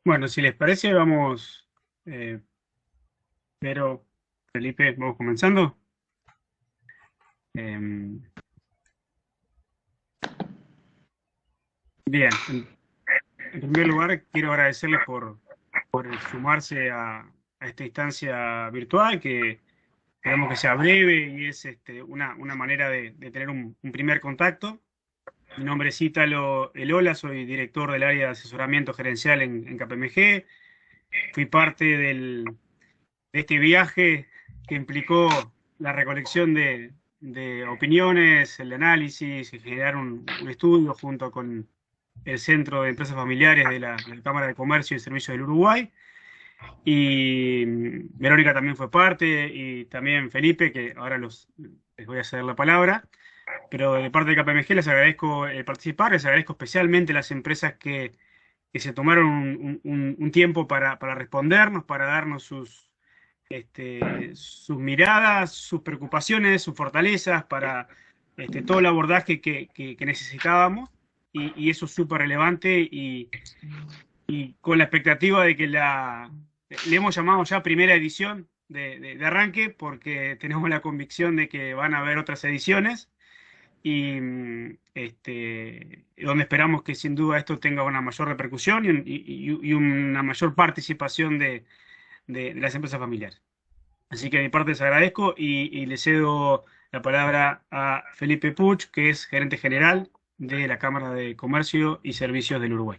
Bueno, si les parece, vamos, eh, pero Felipe, vamos comenzando. Em, Bien, en primer lugar, quiero agradecerles por sumarse a esta instancia virtual, que esperamos que sea breve y es una manera de tener un primer contacto. Mi nombre es Ítalo Elola, soy director del área de asesoramiento gerencial en KPMG. Fui parte de este viaje que implicó la recolección de opiniones, el análisis y generar un estudio junto con el Centro de Empresas Familiares de la Cámara de Comercio y Servicios del Uruguay. Y Verónica también fue parte, y también Felipe, que ahora les voy a ceder la palabra. Pero de parte de KPMG les agradezco participar, les agradezco especialmente a las empresas que se tomaron un tiempo para respondernos, para darnos sus miradas, sus preocupaciones, sus fortalezas para todo el abordaje que necesitábamos, y eso es súper relevante, y con la expectativa de que le hemos llamado ya primera edición de arranque, porque tenemos la convicción de que van a haber otras ediciones, y donde esperamos que sin duda esto tenga una mayor repercusión y una mayor participación de las empresas familiares. Así que de mi parte les agradezco, y le cedo la palabra a Felipe Puch, que es gerente general de la Cámara de Comercio y Servicios del Uruguay.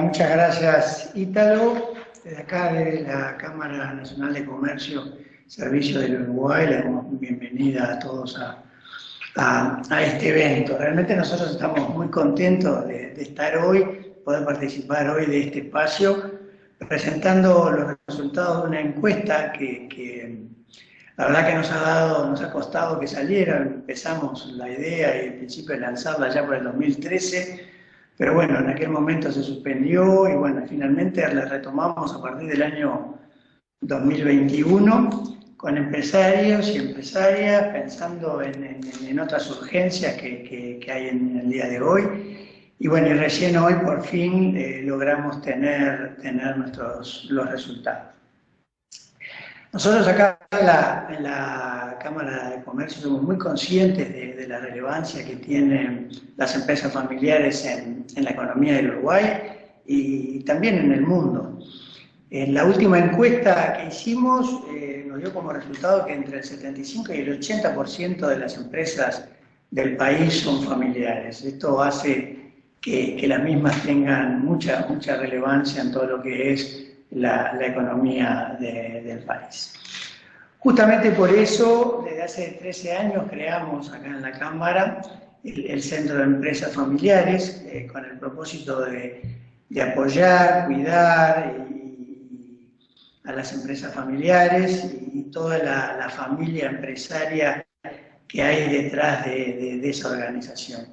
Muchas gracias, Ítalo. Desde acá, de la Cámara Nacional de Comercio y Servicios del Uruguay, le damos bienvenida a todos a este evento. Realmente nosotros estamos muy contentos de estar hoy, poder participar hoy de este espacio, presentando los resultados de una encuesta que la verdad que nos ha costado que saliera. Empezamos la idea y el principio de lanzarla ya por el 2013, pero bueno, en aquel momento se suspendió y bueno, finalmente la retomamos a partir del año 2021 con empresarios y empresarias pensando en otras urgencias que hay en el día de hoy. Y bueno, y recién hoy por fin logramos tener los resultados. Nosotros acá en la Cámara de Comercio somos muy conscientes de la relevancia que tienen las empresas familiares en la economía del Uruguay y también en el mundo. En la última encuesta que hicimos nos dio como resultado que entre el 75 y el 80% de las empresas del país son familiares. Esto hace que las mismas tengan mucha relevancia en todo lo que es la economía del país. Justamente por eso, desde hace 13 años creamos acá en la Cámara el Centro de Empresas Familiares, con el propósito de apoyar, cuidar a las empresas familiares y toda la familia empresaria que hay detrás de esa organización.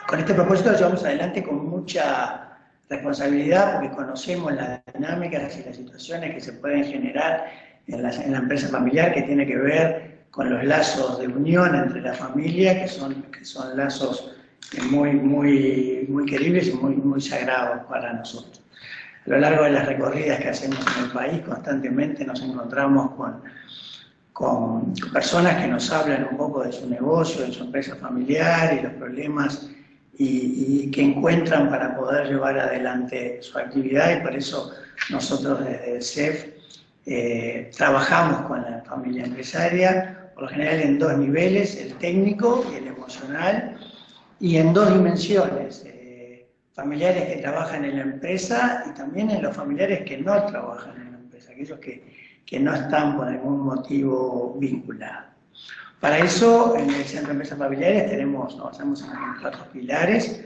Con este propósito lo llevamos adelante con mucha responsabilidad, porque conocemos las dinámicas y las situaciones que se pueden generar en la empresa familiar, que tiene que ver con los lazos de unión entre la familia, que son lazos muy queribles y muy sagrados para nosotros. A lo largo de las recorridas que hacemos en el país, constantemente nos encontramos con personas que nos hablan un poco de su negocio, de su empresa familiar y los problemas y que encuentran para poder llevar adelante su actividad, y por eso nosotros desde el CEF trabajamos con la familia empresaria, por lo general en dos niveles, el técnico y el emocional, y en dos dimensiones, familiares que trabajan en la empresa y también en los familiares que no trabajan en la empresa, aquellos que no están por algún motivo vinculados. Para eso, en el Centro de Empresas Familiares avanzamos en 4 pilares: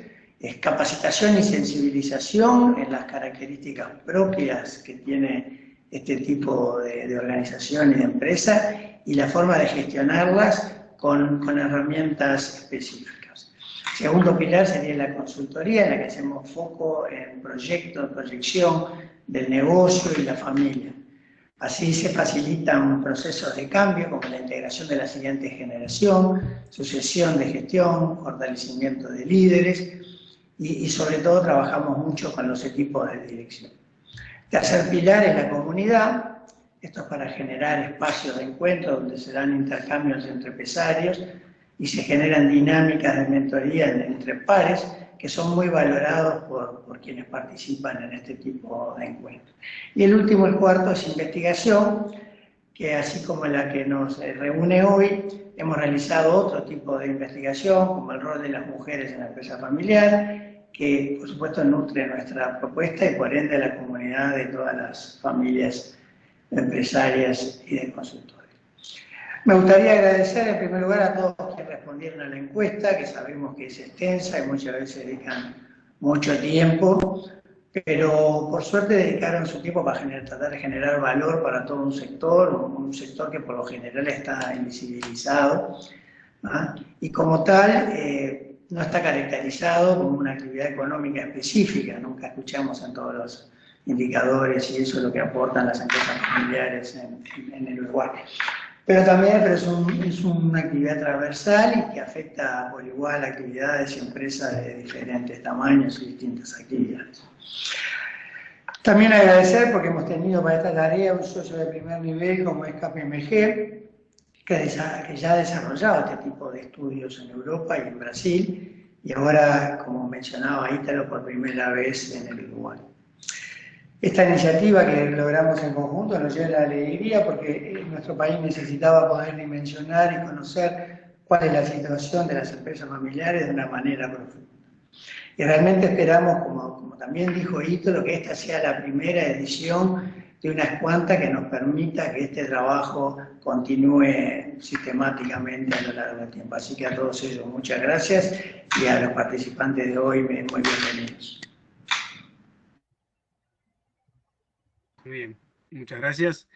capacitación y sensibilización en las características propias que tiene este tipo de organización y de empresa, y la forma de gestionarlas con herramientas específicas. El segundo pilar sería la consultoría, en la que hacemos foco en proyección del negocio y la familia. Así se facilitan procesos de cambio, como la integración de la siguiente generación, sucesión de gestión, fortalecimiento de líderes, y sobre todo trabajamos mucho con los equipos de dirección. Tercer pilar es la comunidad. Esto es para generar espacios de encuentro donde se dan intercambios entre empresarios y se generan dinámicas de mentoría entre pares que son muy valorados por quienes participan en este tipo de encuentros. Y el último, el cuarto, es investigación, que así como la que nos reúne hoy, hemos realizado otro tipo de investigación, como el rol de las mujeres en la empresa familiar, que por supuesto nutre nuestra propuesta y por ende la comunidad de todas las familias empresarias y de consultores. Me gustaría agradecer en primer lugar a todos quienes respondieron a la encuesta, que sabemos que es extensa y muchas veces dedican mucho tiempo, pero por suerte dedicaron su tiempo para tratar de generar valor para todo un sector que por lo general está invisibilizado, ¿ah? Y como tal no está caracterizado como una actividad económica específica, nunca escuchamos en todos los indicadores y eso es lo que aportan las empresas familiares en el Uruguay. Pero también es una actividad transversal y que afecta por igual a actividades y empresas de diferentes tamaños y distintas actividades. También agradecer porque hemos tenido para esta tarea un socio de primer nivel como es KPMG, que ya ha desarrollado este tipo de estudios en Europa y en Brasil, y ahora, como mencionaba Ítalo, por primera vez en el Uruguay. Esta iniciativa que logramos en conjunto nos llena de alegría porque nuestro país necesitaba poder dimensionar y conocer cuál es la situación de las empresas familiares de una manera profunda. Y realmente esperamos, como también dijo Ítalo, que esta sea la primera edición de unas cuantas que nos permita que este trabajo continúe sistemáticamente a lo largo del tiempo. Así que a todos ellos muchas gracias y a los participantes de hoy muy bienvenidos. Muy bien, muchas gracias.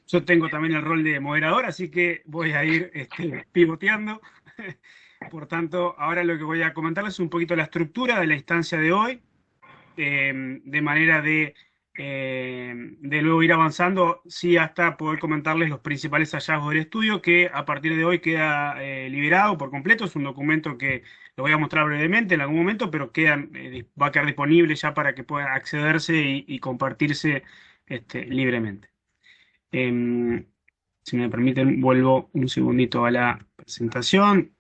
Yo tengo también el rol de moderador, así que voy a ir pivoteando. Por tanto, ahora lo que voy a comentarles es un poquito la estructura de la instancia de hoy, de manera de luego ir avanzando, sí, hasta poder comentarles los principales hallazgos del estudio, que a partir de hoy queda liberado por completo. Es un documento que lo voy a mostrar brevemente en algún momento, pero va a quedar disponible ya para que puedan accederse y compartirse libremente. Si me permiten, vuelvo un segundito a la presentación.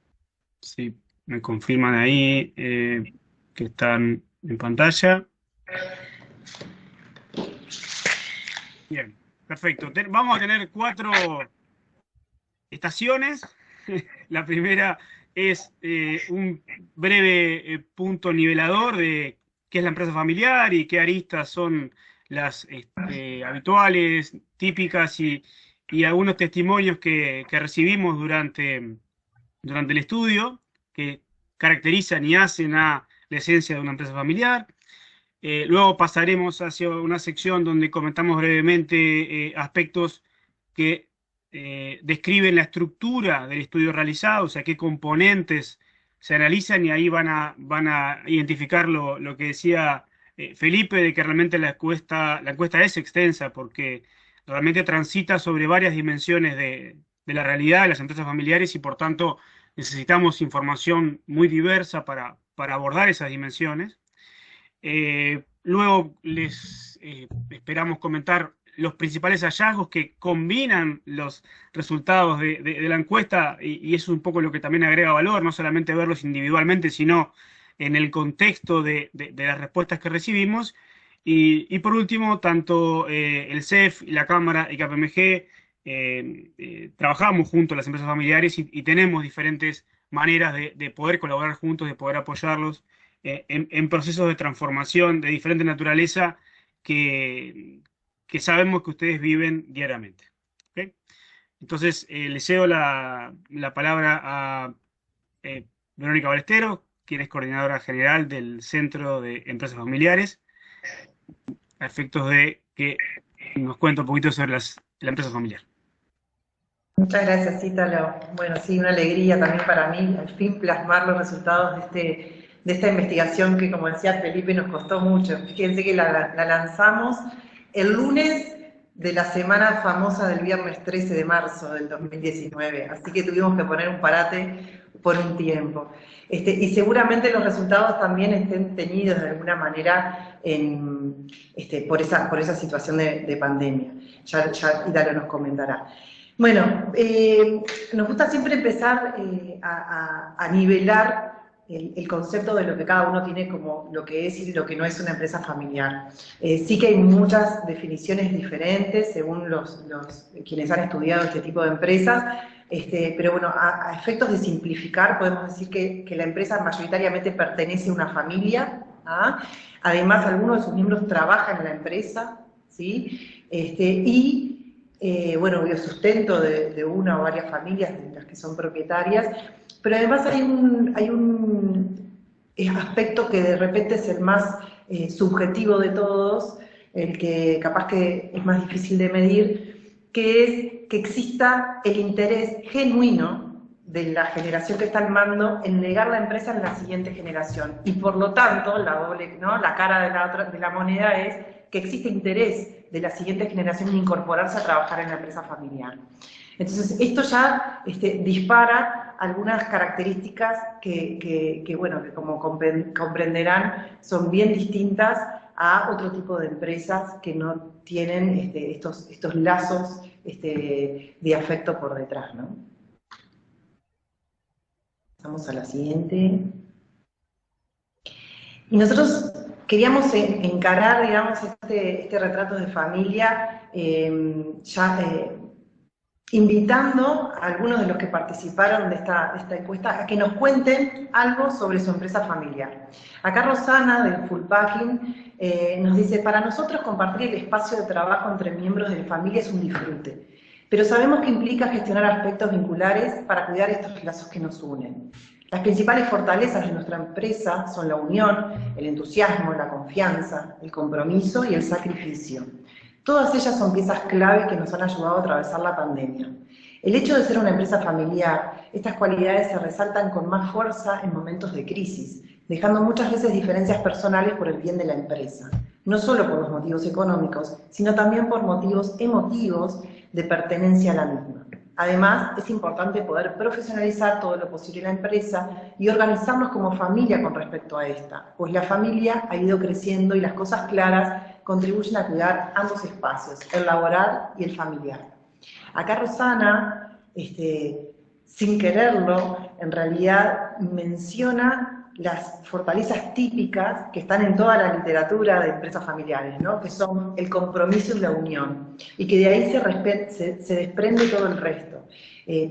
Si me confirman ahí que están en pantalla. Bien, perfecto. Vamos a tener 4 estaciones. La primera es un breve punto nivelador de qué es la empresa familiar y qué aristas son las habituales, típicas y algunos testimonios que recibimos durante el estudio que caracterizan y hacen a la esencia de una empresa familiar. Luego pasaremos hacia una sección donde comentamos brevemente aspectos que describen la estructura del estudio realizado, o sea, qué componentes se analizan y ahí van a identificar lo que decía Felipe, de que realmente la encuesta es extensa porque realmente transita sobre varias dimensiones de la realidad de las empresas familiares y por tanto necesitamos información muy diversa para abordar esas dimensiones. Luego les esperamos comentar los principales hallazgos que combinan los resultados de la encuesta y eso es un poco lo que también agrega valor, no solamente verlos individualmente, sino en el contexto de las respuestas que recibimos. Y por último, tanto el CEF, la Cámara y KPMG trabajamos juntos las empresas familiares y tenemos diferentes maneras de poder colaborar juntos, de poder apoyarlos en procesos de transformación de diferente naturaleza que sabemos que ustedes viven diariamente. ¿Okay? Entonces, le cedo la palabra a Verónica Balestero, quien es coordinadora general del Centro de Empresas Familiares, a efectos de que nos cuente un poquito sobre la empresa familiar. Muchas gracias, Ítalo. Bueno, sí, una alegría también para mí, al fin plasmar los resultados de esta investigación que, como decía Felipe, nos costó mucho. Fíjense que la lanzamos el lunes de la semana famosa del viernes 13 de marzo del 2019, así que tuvimos que poner un parate por un tiempo. Y seguramente los resultados también estén teñidos de alguna manera por esa situación de pandemia. Ya Ítalo nos comentará. Bueno, nos gusta siempre empezar a nivelar el concepto de lo que cada uno tiene como lo que es y lo que no es una empresa familiar. Sí que hay muchas definiciones diferentes según quienes han estudiado este tipo de empresas, pero bueno, a efectos de simplificar podemos decir que la empresa mayoritariamente pertenece a una familia, ¿ah? Además algunos de sus miembros trabajan en la empresa, ¿sí? Bueno, el sustento de una o varias familias de las que son propietarias, pero además hay un aspecto que de repente es el más subjetivo de todos, el que capaz que es más difícil de medir, que es que exista el interés genuino de la generación que está al mando en legar la empresa en la siguiente generación. Y por lo tanto, la cara de la moneda es que existe interés de la siguiente generación en incorporarse a trabajar en la empresa familiar. Entonces, esto ya dispara algunas características que como comprenderán, son bien distintas a otro tipo de empresas que no tienen estos lazos de afecto por detrás, ¿no? Pasamos a la siguiente. Y nosotros queríamos encarar, digamos, este retrato de familia invitando a algunos de los que participaron de esta encuesta a que nos cuenten algo sobre su empresa familiar. Acá Rosana, del Full Packing, nos dice: para nosotros compartir el espacio de trabajo entre miembros de la familia es un disfrute, pero sabemos que implica gestionar aspectos vinculares para cuidar estos lazos que nos unen. Las principales fortalezas de nuestra empresa son la unión, el entusiasmo, la confianza, el compromiso y el sacrificio. Todas ellas son piezas clave que nos han ayudado a atravesar la pandemia. El hecho de ser una empresa familiar, estas cualidades se resaltan con más fuerza en momentos de crisis, dejando muchas veces diferencias personales por el bien de la empresa, no solo por los motivos económicos, sino también por motivos emotivos de pertenencia a la misma. Además, es importante poder profesionalizar todo lo posible la empresa y organizarnos como familia con respecto a esta, pues la familia ha ido creciendo y las cosas claras contribuyen a cuidar ambos espacios, el laboral y el familiar. Acá Rosana, sin quererlo, en realidad menciona las fortalezas típicas que están en toda la literatura de empresas familiares, ¿no? Que son el compromiso y la unión, y que de ahí se desprende todo el resto.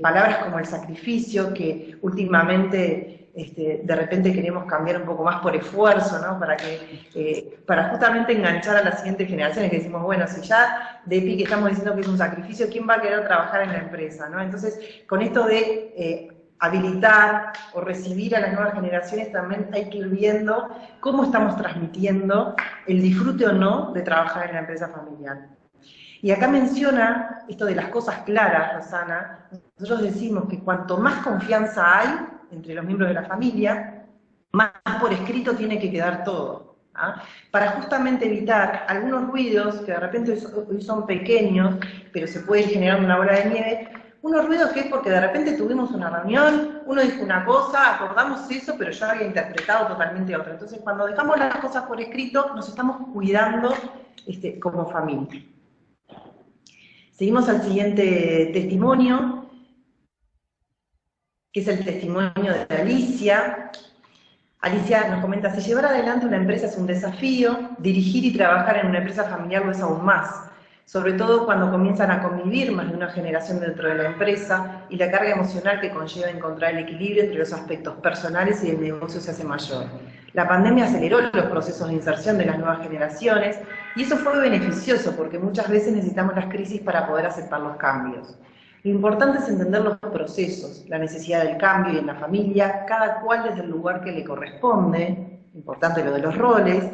Palabras como el sacrificio, que últimamente de repente queremos cambiar un poco más por esfuerzo, ¿no? Para justamente enganchar a las siguientes generaciones, que decimos, bueno, si ya de pique estamos diciendo que es un sacrificio, ¿quién va a querer trabajar en la empresa, ¿no? Entonces, con esto de habilitar o recibir a las nuevas generaciones, también hay que ir viendo cómo estamos transmitiendo el disfrute o no de trabajar en la empresa familiar. Y acá menciona esto de las cosas claras, Rosana. Nosotros decimos que cuanto más confianza hay entre los miembros de la familia, más por escrito tiene que quedar todo, ¿ah? Para justamente evitar algunos ruidos que de repente hoy son pequeños, pero se puede generar una bola de nieve. Unos ruidos que es porque de repente tuvimos una reunión, uno dijo una cosa, acordamos eso, pero yo había interpretado totalmente otra. Entonces, cuando dejamos las cosas por escrito, nos estamos cuidando como familia. Seguimos al siguiente testimonio, que es el testimonio de Alicia. Alicia nos comenta: si llevar adelante una empresa es un desafío, dirigir y trabajar en una empresa familiar lo es aún más, sobre todo cuando comienzan a convivir más de una generación dentro de la empresa y la carga emocional que conlleva encontrar el equilibrio entre los aspectos personales y el negocio se hace mayor. La pandemia aceleró los procesos de inserción de las nuevas generaciones y eso fue beneficioso porque muchas veces necesitamos las crisis para poder aceptar los cambios. Lo importante es entender los procesos, la necesidad del cambio y en la familia, cada cual desde el lugar que le corresponde, importante lo de los roles,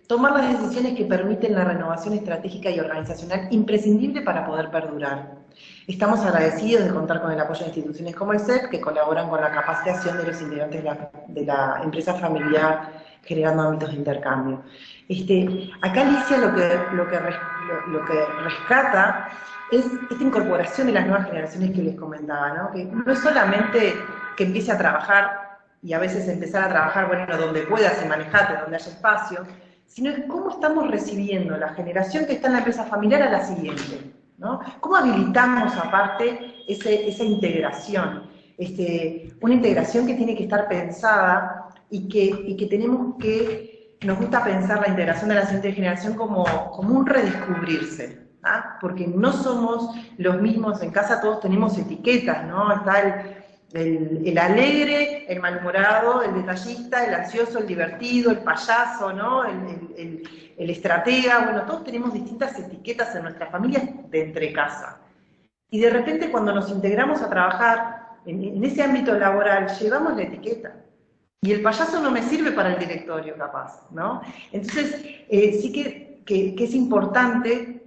tomar las decisiones que permiten la renovación estratégica y organizacional imprescindible para poder perdurar. Estamos agradecidos de contar con el apoyo de instituciones como el CEP, que colaboran con la capacitación de los integrantes de la empresa familiar, generando ámbitos de intercambio. Acá Alicia lo que rescata es esta incorporación de las nuevas generaciones que les comentaba, ¿no? Que no es solamente que empiece a trabajar, y a veces empezar a trabajar, bueno, donde puedas y manejarte, donde haya espacio, sino es cómo estamos recibiendo la generación que está en la empresa familiar a la siguiente, ¿no? ¿Cómo habilitamos aparte esa integración? Una integración que tiene que estar pensada y que tenemos que, nos gusta pensar la integración de la siguiente generación como un redescubrirse, ¿ah? Porque no somos los mismos, en casa todos tenemos etiquetas, ¿no? Está el alegre, el malhumorado, el detallista, el ansioso, el divertido, el payaso, ¿no? El estratega, bueno, todos tenemos distintas etiquetas en nuestras familias de entre casa. Y de repente cuando nos integramos a trabajar en ese ámbito laboral, llevamos la etiqueta. Y el payaso no me sirve para el directorio, capaz, ¿no? Entonces, sí que es importante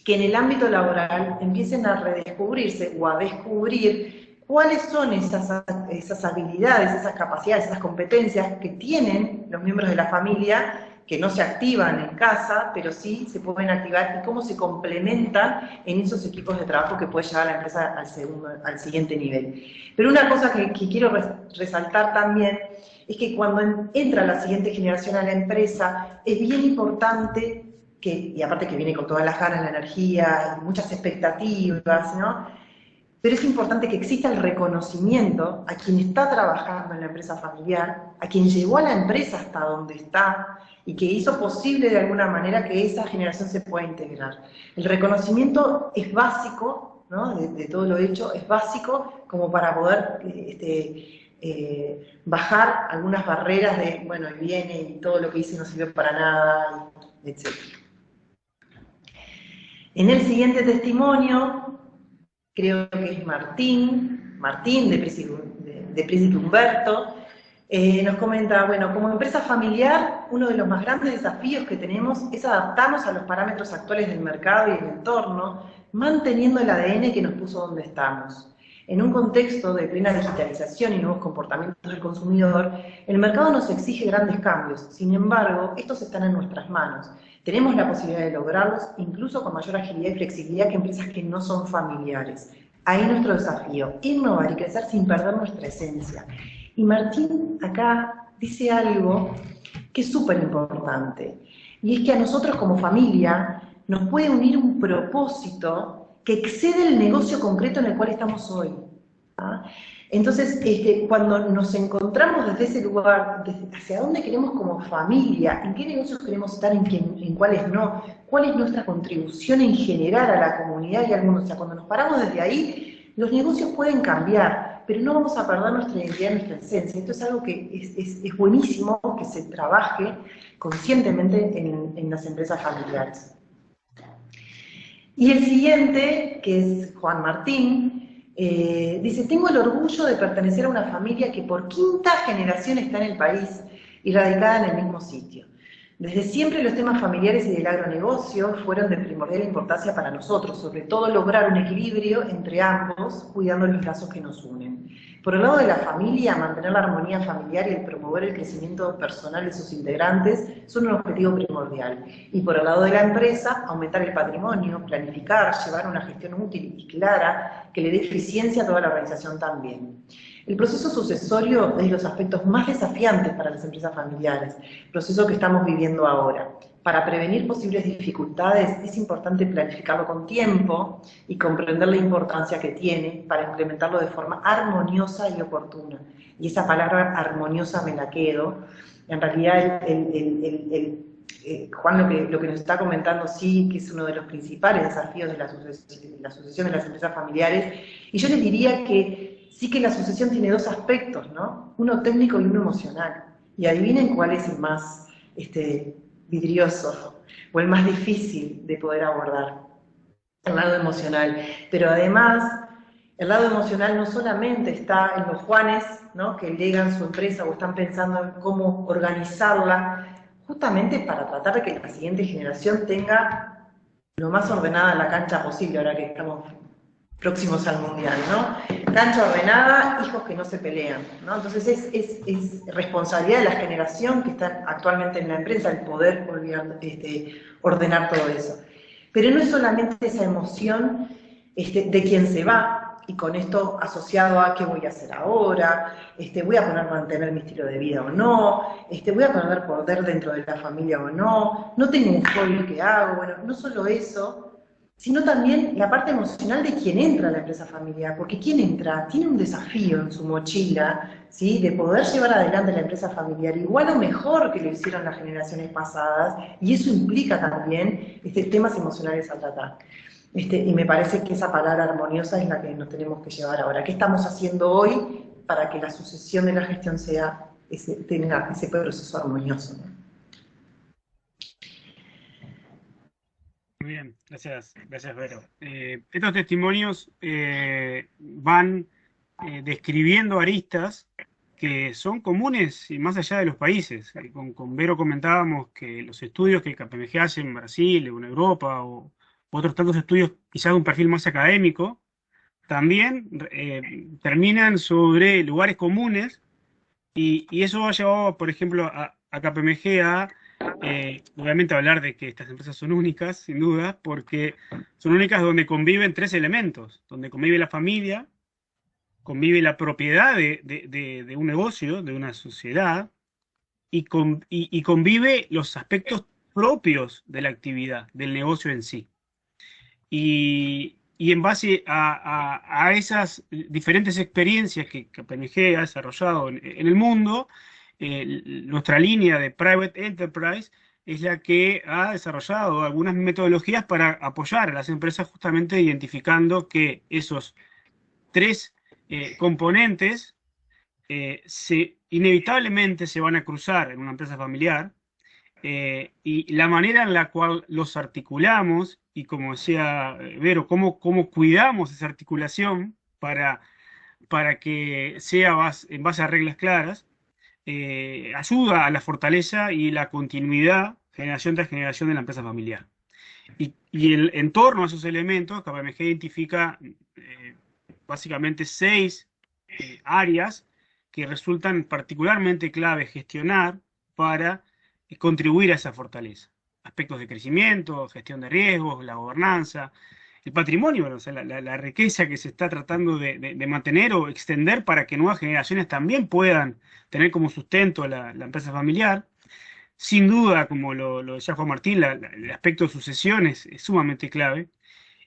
que en el ámbito laboral empiecen a redescubrirse o a descubrir cuáles son esas habilidades, esas capacidades, esas competencias que tienen los miembros de la familia, que no se activan en casa, pero sí se pueden activar, y cómo se complementan en esos equipos de trabajo que puede llevar a la empresa al siguiente nivel. Pero una cosa que quiero resaltar también es que cuando entra la siguiente generación a la empresa, es bien importante y aparte que viene con todas las ganas, la energía, y muchas expectativas, ¿no? Pero es importante que exista el reconocimiento a quien está trabajando en la empresa familiar, a quien llevó a la empresa hasta donde está, y que hizo posible de alguna manera que esa generación se pueda integrar. El reconocimiento es básico, ¿no? De todo lo hecho, es básico como para poder bajar algunas barreras de, bueno, viene y todo lo que hice no sirvió para nada, etc. En el siguiente testimonio, creo que es Martín de Príncipe Humberto, nos comenta, bueno, como empresa familiar, uno de los más grandes desafíos que tenemos es adaptarnos a los parámetros actuales del mercado y del entorno, manteniendo el ADN que nos puso donde estamos. En un contexto de plena digitalización y nuevos comportamientos del consumidor, el mercado nos exige grandes cambios, sin embargo, estos están en nuestras manos. Tenemos la posibilidad de lograrlos, incluso con mayor agilidad y flexibilidad que empresas que no son familiares. Ahí nuestro desafío, innovar y crecer sin perder nuestra esencia. Y Martín acá dice algo que es súper importante, y es que a nosotros como familia nos puede unir un propósito que excede el negocio concreto en el cual estamos hoy. ¿Ah? Entonces, cuando nos encontramos desde ese lugar, hacia dónde queremos como familia, en qué negocios queremos estar, en cuáles no, cuál es nuestra contribución en general a la comunidad y al mundo, o sea, cuando nos paramos desde ahí, los negocios pueden cambiar, pero no vamos a perder nuestra identidad, nuestra esencia. Esto es algo que es buenísimo que se trabaje conscientemente en las empresas familiares. Y el siguiente, que es Juan Martín, dice, tengo el orgullo de pertenecer a una familia que por quinta generación está en el país y radicada en el mismo sitio. Desde siempre los temas familiares y del agronegocio fueron de primordial importancia para nosotros, sobre todo lograr un equilibrio entre ambos, cuidando los lazos que nos unen. Por el lado de la familia, mantener la armonía familiar y el promover el crecimiento personal de sus integrantes son un objetivo primordial. Y por el lado de la empresa, aumentar el patrimonio, planificar, llevar una gestión útil y clara que le dé eficiencia a toda la organización también. El proceso sucesorio es de los aspectos más desafiantes para las empresas familiares, proceso que estamos viviendo ahora. Para prevenir posibles dificultades es importante planificarlo con tiempo y comprender la importancia que tiene para implementarlo de forma armoniosa y oportuna. Y esa palabra armoniosa me la quedo. En realidad Juan lo que nos está comentando sí que es uno de los principales desafíos de la sucesión de las empresas familiares. Y yo les diría que sí que la sucesión tiene dos aspectos, ¿no? Uno técnico y uno emocional. Y adivinen cuál es el más vidrioso o el más difícil de poder abordar, el lado emocional. Pero además, el lado emocional no solamente está en los Juanes, ¿no?, que legan su empresa o están pensando en cómo organizarla, justamente para tratar de que la siguiente generación tenga lo más ordenada la cancha posible, ahora que estamos próximos al Mundial, ¿no? Cancha ordenada, hijos que no se pelean, ¿no? Entonces es responsabilidad de la generación que está actualmente en la empresa el poder ordenar todo eso. Pero no es solamente esa emoción de quien se va, y con esto asociado a qué voy a hacer ahora, voy a poder mantener mi estilo de vida o no, voy a poder poder dentro de la familia o no, no tengo un hobby que hago, bueno, no solo eso, sino también la parte emocional de quien entra a la empresa familiar, porque quien entra tiene un desafío en su mochila, ¿sí? De poder llevar adelante la empresa familiar igual o mejor que lo hicieron las generaciones pasadas, y eso implica también temas emocionales a tratar. Y me parece que esa palabra armoniosa es la que nos tenemos que llevar ahora. ¿Qué estamos haciendo hoy para que la sucesión de la gestión tenga ese proceso armonioso, ¿no? Muy bien, gracias, Vero. Estos testimonios van describiendo aristas que son comunes y más allá de los países. Con Vero comentábamos que los estudios que KPMG hace en Brasil, en Europa o otros tantos estudios quizás de un perfil más académico, también terminan sobre lugares comunes y eso ha llevado, por ejemplo, a KPMG a, obviamente, hablar de que estas empresas son únicas, sin duda, porque son únicas donde conviven tres elementos, donde convive la familia, convive la propiedad de un negocio, de una sociedad, y convive los aspectos propios de la actividad, del negocio en sí. Y en base a esas diferentes experiencias que KPMG ha desarrollado en el mundo, nuestra línea de Private Enterprise es la que ha desarrollado algunas metodologías para apoyar a las empresas justamente identificando que esos tres componentes inevitablemente se van a cruzar en una empresa familiar, y la manera en la cual los articulamos, y como decía Vero, cómo cuidamos esa articulación para que sea en base a reglas claras, ayuda a la fortaleza y la continuidad generación tras generación de la empresa familiar. Y en torno a esos elementos, KPMG identifica básicamente 6 áreas que resultan particularmente clave gestionar para contribuir a esa fortaleza. Aspectos de crecimiento, gestión de riesgos, la gobernanza, el patrimonio, o sea, la riqueza que se está tratando de mantener o extender para que nuevas generaciones también puedan tener como sustento la empresa familiar. Sin duda, como lo decía Juan Martín, el aspecto de sucesión es sumamente clave.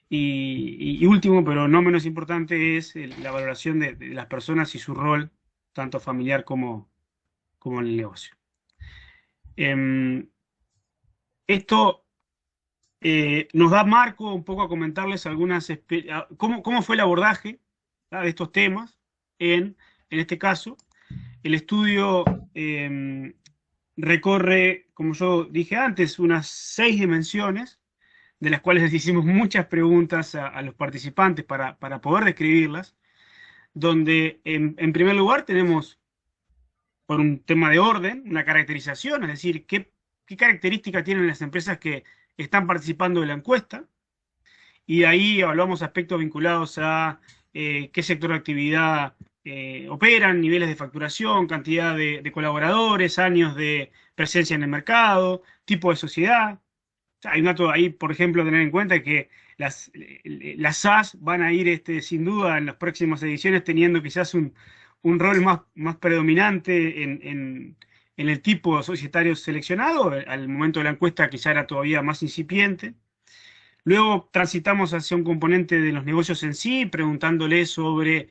Y último, pero no menos importante, es la valoración de las personas y su rol, tanto familiar como en el negocio. Esto nos da marco un poco a comentarles cómo fue el abordaje, ¿tá?, de estos temas en este caso. El estudio recorre, como yo dije antes, unas 6 dimensiones, de las cuales les hicimos muchas preguntas a los participantes para poder describirlas, donde en primer lugar tenemos, por un tema de orden, una caracterización, es decir, qué características tienen las empresas que están participando de la encuesta, y de ahí evaluamos aspectos vinculados a qué sector de actividad operan, niveles de facturación, cantidad de colaboradores, años de presencia en el mercado, tipo de sociedad. O sea, hay un dato ahí, por ejemplo, a tener en cuenta que las SaaS van a ir sin duda en las próximas ediciones teniendo quizás un rol más predominante en el tipo societario seleccionado. Al momento de la encuesta quizá era todavía más incipiente. Luego transitamos hacia un componente de los negocios en sí, preguntándole sobre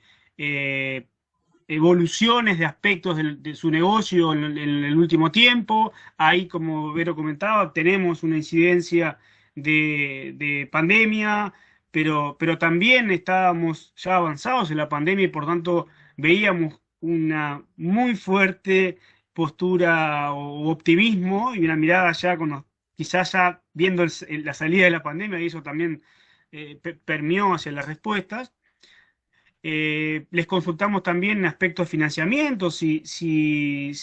evoluciones de aspectos de su negocio en el último tiempo. Ahí, como Vero comentaba, tenemos una incidencia de pandemia, pero también estábamos ya avanzados en la pandemia y por tanto veíamos una muy fuerte postura o optimismo y una mirada ya quizás ya viendo la salida de la pandemia, y eso también permeó hacia las respuestas. Les consultamos también aspectos de financiamiento, si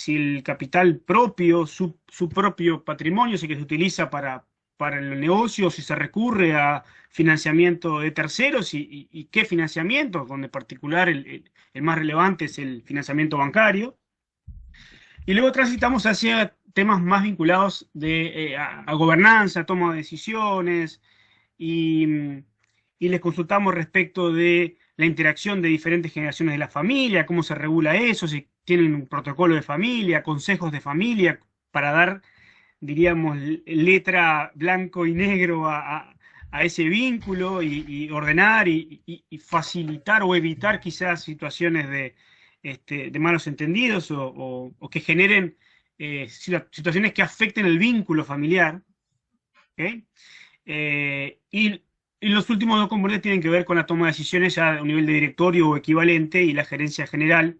el capital propio, su propio patrimonio, si que se utiliza para el negocio, si se recurre a financiamiento de terceros y qué financiamiento, donde en particular el más relevante es el financiamiento bancario. Y luego transitamos hacia temas más vinculados a gobernanza, toma de decisiones, y les consultamos respecto de la interacción de diferentes generaciones de la familia, cómo se regula eso, si tienen un protocolo de familia, consejos de familia, para dar, diríamos, letra blanco y negro a ese vínculo y ordenar y facilitar o evitar quizás situaciones de malos entendidos o que generen situaciones que afecten el vínculo familiar. ¿Okay? Y los últimos dos componentes tienen que ver con la toma de decisiones ya a un nivel de directorio o equivalente y la gerencia general.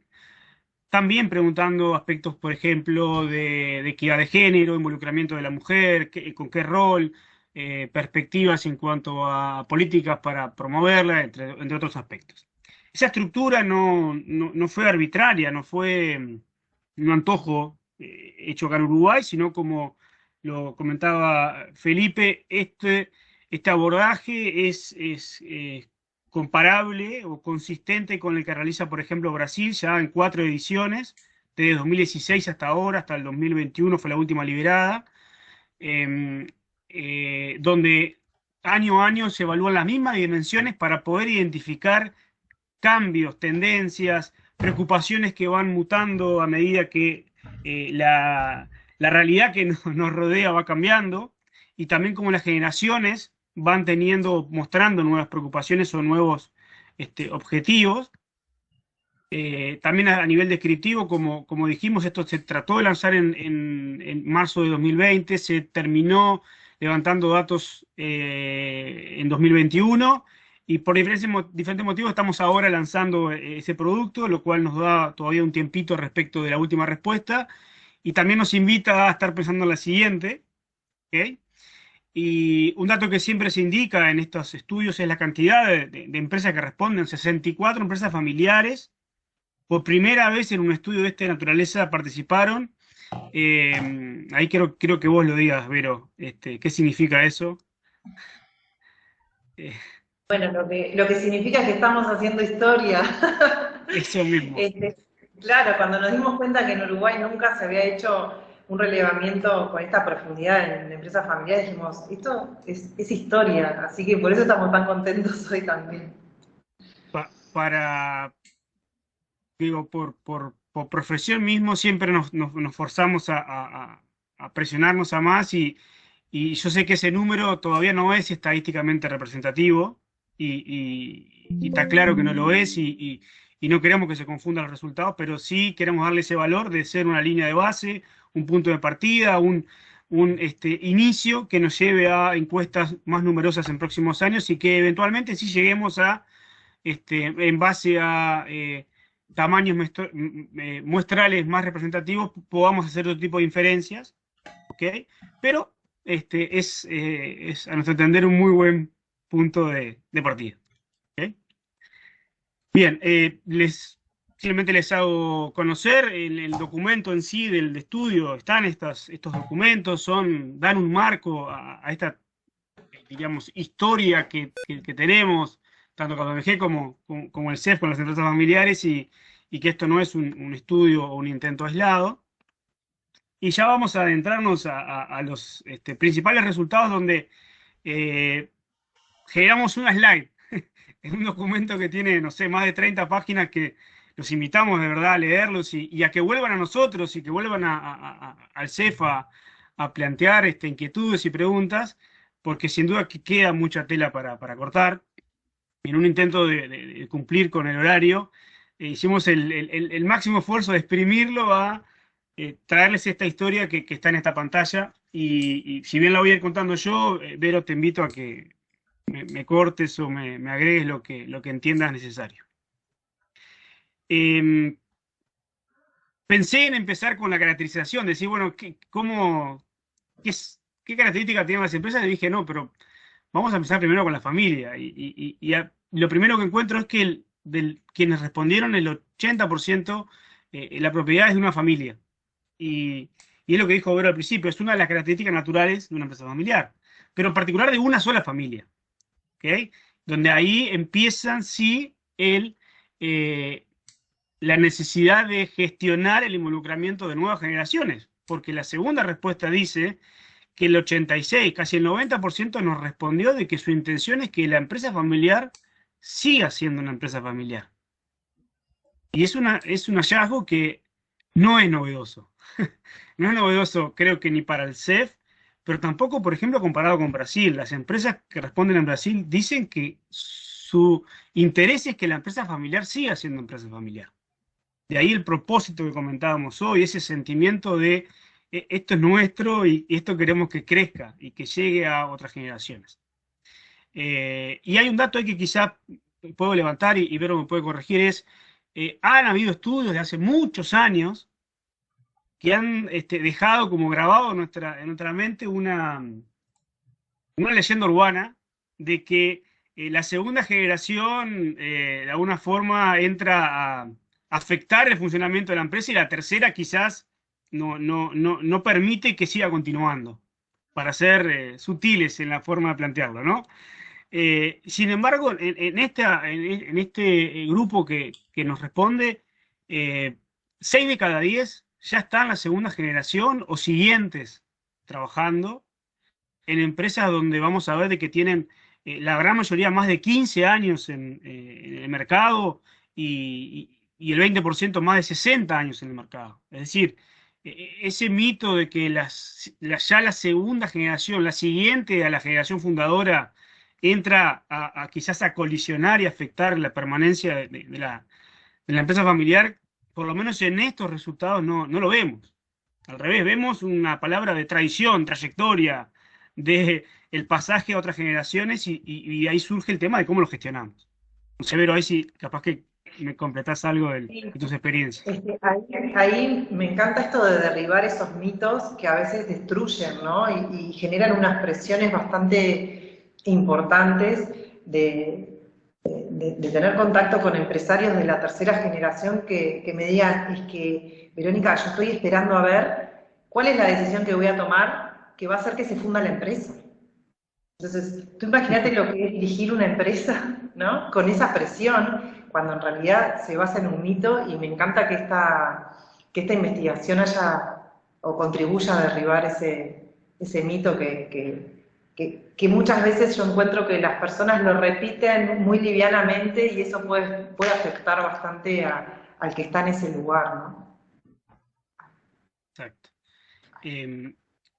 También preguntando aspectos, por ejemplo, de equidad de género, involucramiento de la mujer, con qué rol, perspectivas en cuanto a políticas para promoverla, entre otros aspectos. Esa estructura no fue arbitraria, no fue un antojo hecho acá en Uruguay, sino como lo comentaba Felipe, este abordaje es comparable o consistente con el que realiza, por ejemplo, Brasil, ya en 4 ediciones, desde 2016 hasta ahora, hasta el 2021 fue la última liberada, donde año a año se evalúan las mismas dimensiones para poder identificar cambios, tendencias, preocupaciones que van mutando a medida que la realidad que nos rodea va cambiando, y también como las generaciones van mostrando nuevas preocupaciones o nuevos objetivos. También a nivel descriptivo, como dijimos, esto se trató de lanzar en marzo de 2020, se terminó levantando datos en 2021, y por diferentes motivos estamos ahora lanzando ese producto, lo cual nos da todavía un tiempito respecto de la última respuesta, y también nos invita a estar pensando en la siguiente. ¿Okay? Y un dato que siempre se indica en estos estudios es la cantidad de empresas que responden. 64 empresas familiares por primera vez en un estudio de esta naturaleza participaron. Ahí quiero que vos lo digas, Vero, ¿qué significa eso? Bueno, lo que significa es que estamos haciendo historia. Eso mismo. Claro, cuando nos dimos cuenta que en Uruguay nunca se había hecho un relevamiento con esta profundidad en empresas familiares, dijimos, esto es historia, así que por eso estamos tan contentos hoy también. Digo, por profesión mismo siempre nos forzamos a presionarnos a más, y yo sé que ese número todavía no es estadísticamente representativo, y está claro que no lo es, y no queremos que se confundan los resultados, pero sí queremos darle ese valor de ser una línea de base, un punto de partida, un inicio que nos lleve a encuestas más numerosas en próximos años, y que eventualmente sí lleguemos a, en base a tamaños muestrales más representativos, podamos hacer otro tipo de inferencias, ¿ok? Pero es a nuestro entender un muy buen punto de partida. ¿Okay? Bien, simplemente les hago conocer el documento en sí del estudio. Están estos documentos, dan un marco a esta, digamos, historia que tenemos, tanto con ONG como el CEF, con las empresas familiares, y que esto no es un estudio o un intento aislado. Y ya vamos a adentrarnos a los principales resultados, donde generamos una slide. Es un documento que tiene, no sé, más de 30 páginas, que los invitamos de verdad a leerlos y a que vuelvan a nosotros y que vuelvan al CEF a plantear inquietudes y preguntas, porque sin duda que queda mucha tela para cortar. En un intento de cumplir con el horario, hicimos el máximo esfuerzo de exprimirlo a traerles esta historia que está en esta pantalla, y si bien la voy a ir contando yo, Vero, te invito a que me cortes o me agregues lo que entiendas necesario. Pensé en empezar con la caracterización, decir, bueno, ¿qué características tienen las empresas? Y dije, no, pero vamos a empezar primero con la familia. Y lo primero que encuentro es que quienes respondieron, el 80%, la propiedad es de una familia. Y es lo que dijo Vero al principio, es una de las características naturales de una empresa familiar, pero en particular de una sola familia. ¿Okay? Donde ahí empiezan, sí, la necesidad de gestionar el involucramiento de nuevas generaciones, porque la segunda respuesta dice que el 86, casi el 90% nos respondió de que su intención es que la empresa familiar siga siendo una empresa familiar. Y es un hallazgo que no es novedoso. No es novedoso, creo que ni para el CEF, pero tampoco, por ejemplo, comparado con Brasil. Las empresas que responden en Brasil dicen que su interés es que la empresa familiar siga siendo empresa familiar. De ahí el propósito que comentábamos hoy, ese sentimiento de esto es nuestro y esto queremos que crezca y que llegue a otras generaciones. Y hay un dato ahí que quizá puedo levantar y Vero me puede corregir, es, han habido estudios de hace muchos años que han dejado como grabado en nuestra mente una leyenda urbana de que la segunda generación de alguna forma entra a afectar el funcionamiento de la empresa y la tercera quizás no permite que siga continuando, para ser sutiles en la forma de plantearlo, ¿no? Sin embargo, en este grupo que nos responde, 6 de cada 10 ya están en la segunda generación o siguientes trabajando en empresas donde vamos a ver de que tienen la gran mayoría más de 15 años en el mercado y el 20% más de 60 años en el mercado. Es decir, ese mito de que ya la segunda generación, la siguiente a la generación fundadora, entra quizás a colisionar y afectar la permanencia de la empresa familiar, por lo menos en estos resultados no lo vemos. Al revés, vemos una palabra de tradición, trayectoria, de el pasaje a otras generaciones y ahí surge el tema de cómo lo gestionamos. No sé, Vero, ahí sí, capaz que me completás algo de tus experiencias. Ahí me encanta esto de derribar esos mitos que a veces destruyen, ¿no? Y generan unas presiones bastante importantes de tener contacto con empresarios de la tercera generación que me digan, es que, Verónica, yo estoy esperando a ver cuál es la decisión que voy a tomar que va a hacer que se funda la empresa. Entonces, tú imagínate lo que es dirigir una empresa, ¿no? Con esa presión, cuando en realidad se basa en un mito, y me encanta que esta investigación haya o contribuya a derribar ese mito que muchas veces yo encuentro que las personas lo repiten muy livianamente y eso puede afectar bastante al que está en ese lugar, ¿no? Exacto.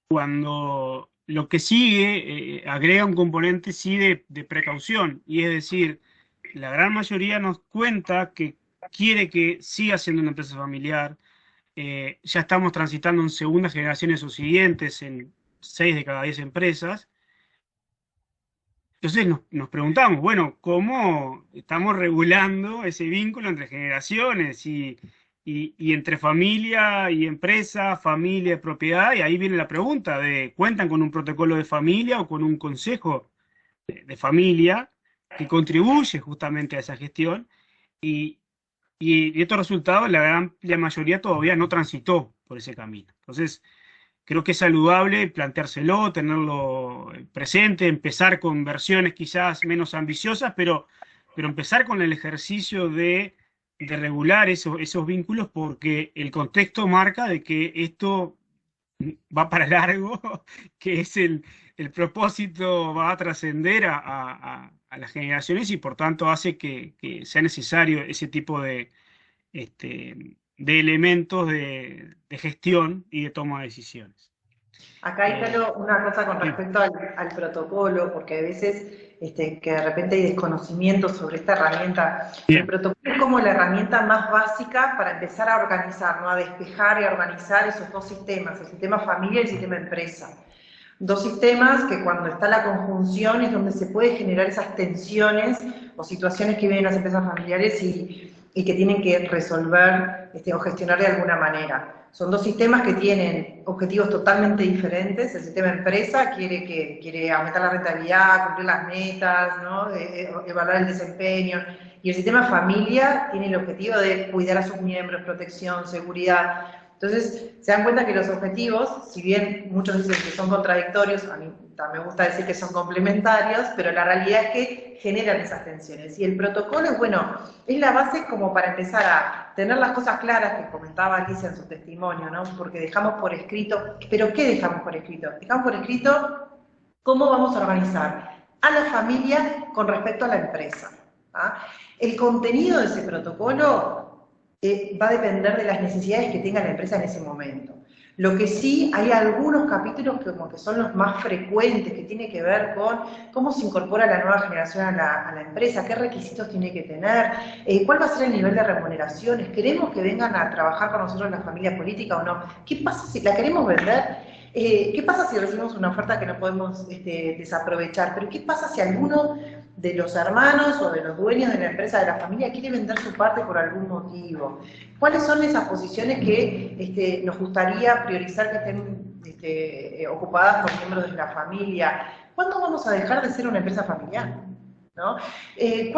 Cuando lo que sigue agrega un componente sí de precaución, y es decir, la gran mayoría nos cuenta que quiere que siga siendo una empresa familiar. Ya estamos transitando en segundas generaciones o siguientes en 6 de cada 10 empresas. Entonces nos preguntamos, bueno, ¿cómo estamos regulando ese vínculo entre generaciones y entre familia y empresa, familia y propiedad? Y ahí viene la pregunta de, ¿cuentan con un protocolo de familia o con un consejo de familia que contribuye justamente a esa gestión? Y estos resultados, la amplia mayoría todavía no transitó por ese camino. Entonces, creo que es saludable planteárselo, tenerlo presente, empezar con versiones quizás menos ambiciosas, pero empezar con el ejercicio de regular esos vínculos, porque el contexto marca de que esto va para largo, que es el propósito va a trascender a las generaciones y por tanto hace que sea necesario ese tipo de elementos de gestión y de toma de decisiones. Acá hay solo una cosa con respecto al protocolo, porque a veces que de repente hay desconocimiento sobre esta herramienta. Bien. El protocolo es como la herramienta más básica para empezar a organizar, ¿no? A despejar y a organizar esos dos sistemas, el sistema familia y el sistema empresa. Dos sistemas que cuando está la conjunción es donde se puede generar esas tensiones o situaciones que viven las empresas familiares y que tienen que resolver o gestionar de alguna manera. Son dos sistemas que tienen objetivos totalmente diferentes. El sistema empresa quiere aumentar la rentabilidad, cumplir las metas, ¿no? Evaluar el desempeño. Y el sistema familia tiene el objetivo de cuidar a sus miembros, protección, seguridad. Entonces, se dan cuenta que los objetivos, si bien muchos dicen que son contradictorios, a mí también me gusta decir que son complementarios, pero la realidad es que generan esas tensiones. Y el protocolo es, bueno, es la base como para empezar a tener las cosas claras que comentaba Alicia en su testimonio, ¿no? Porque dejamos por escrito, pero ¿qué dejamos por escrito? Dejamos por escrito cómo vamos a organizar a la familia con respecto a la empresa. ¿Ah? El contenido de ese protocolo va a depender de las necesidades que tenga la empresa en ese momento. Lo que sí, hay algunos capítulos que como que son los más frecuentes, que tiene que ver con cómo se incorpora la nueva generación a la empresa, qué requisitos tiene que tener, cuál va a ser el nivel de remuneraciones, queremos que vengan a trabajar con nosotros la familia política o no, qué pasa si la queremos vender. ¿Qué pasa si recibimos una oferta que no podemos desaprovechar? Pero ¿qué pasa si alguno de los hermanos o de los dueños de la empresa, de la familia, quiere vender su parte por algún motivo? ¿Cuáles son esas posiciones que nos gustaría priorizar que estén ocupadas por miembros de la familia? ¿Cuándo vamos a dejar de ser una empresa familiar? ¿No? ¿Qué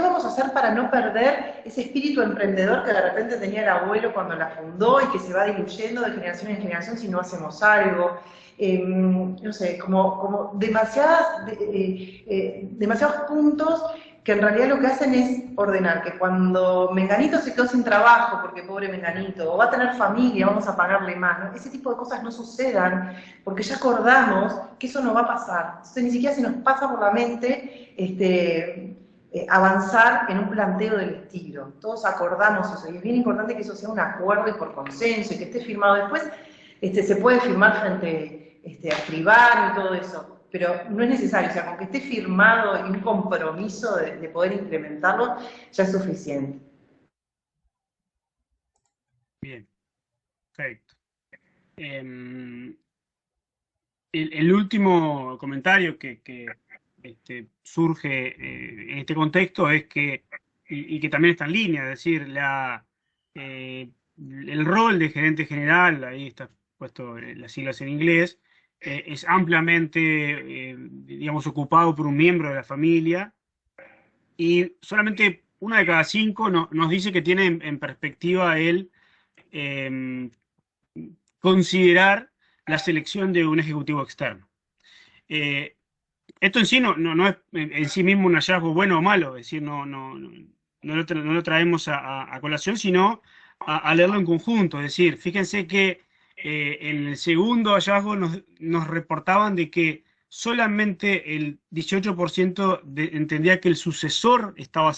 vamos a hacer para no perder ese espíritu emprendedor que de repente tenía el abuelo cuando la fundó y que se va diluyendo de generación en generación si no hacemos algo? No sé, como demasiados puntos que en realidad lo que hacen es ordenar que cuando Menganito se quedó sin trabajo, porque pobre Menganito, o va a tener familia, vamos a pagarle más, ¿no? Ese tipo de cosas no sucedan, porque ya acordamos que eso no va a pasar. Entonces ni siquiera se nos pasa por la mente avanzar en un planteo del estilo. Todos acordamos eso, y es bien importante que eso sea un acuerdo y por consenso, y que esté firmado después. Se puede firmar frente a escribano y todo eso, pero no es necesario, o sea, con que esté firmado y un compromiso de poder implementarlo, ya es suficiente. Bien, perfecto. El último comentario que surge en este contexto es que, y que también está en línea, es decir, el rol de gerente general, ahí está puesto las siglas en inglés, es ampliamente, digamos, ocupado por un miembro de la familia, y solamente una de cada cinco nos dice que tiene en perspectiva el considerar la selección de un ejecutivo externo. Esto en sí no es en sí mismo un hallazgo bueno o malo, es decir, no lo traemos a colación, sino a leerlo en conjunto. Es decir, fíjense que en el segundo hallazgo nos reportaban de que solamente el 18% entendía que el sucesor estaba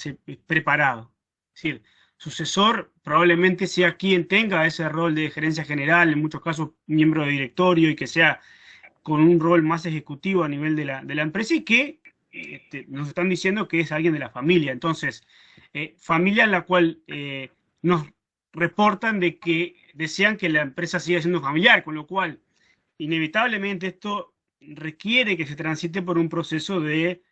preparado. Es decir, sucesor probablemente sea quien tenga ese rol de gerencia general, en muchos casos miembro de directorio, y que sea con un rol más ejecutivo a nivel de la empresa, y que nos están diciendo que es alguien de la familia. Entonces, familia en la cual nos reportan de que desean que la empresa siga siendo familiar, con lo cual inevitablemente esto requiere que se transite por un proceso de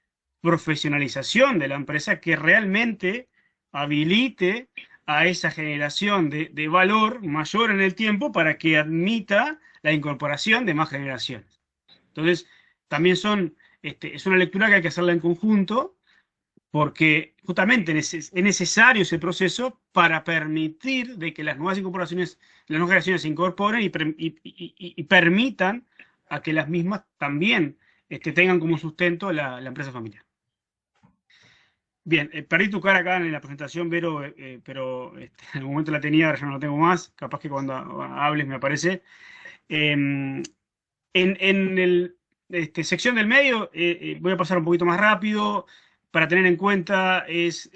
profesionalización de la empresa que realmente habilite a esa generación de valor mayor en el tiempo para que admita la incorporación de más generaciones. Entonces, también es una lectura que hay que hacerla en conjunto, porque justamente es necesario ese proceso para permitir de que las nuevas incorporaciones, las nuevas generaciones se incorporen y permitan a que las mismas también tengan como sustento la empresa familiar. Bien, perdí tu cara acá en la presentación, Vero, pero en el momento la tenía, ahora ya no la tengo más, capaz que cuando hables me aparece. En el sección del medio, voy a pasar un poquito más rápido. Para tener en cuenta, es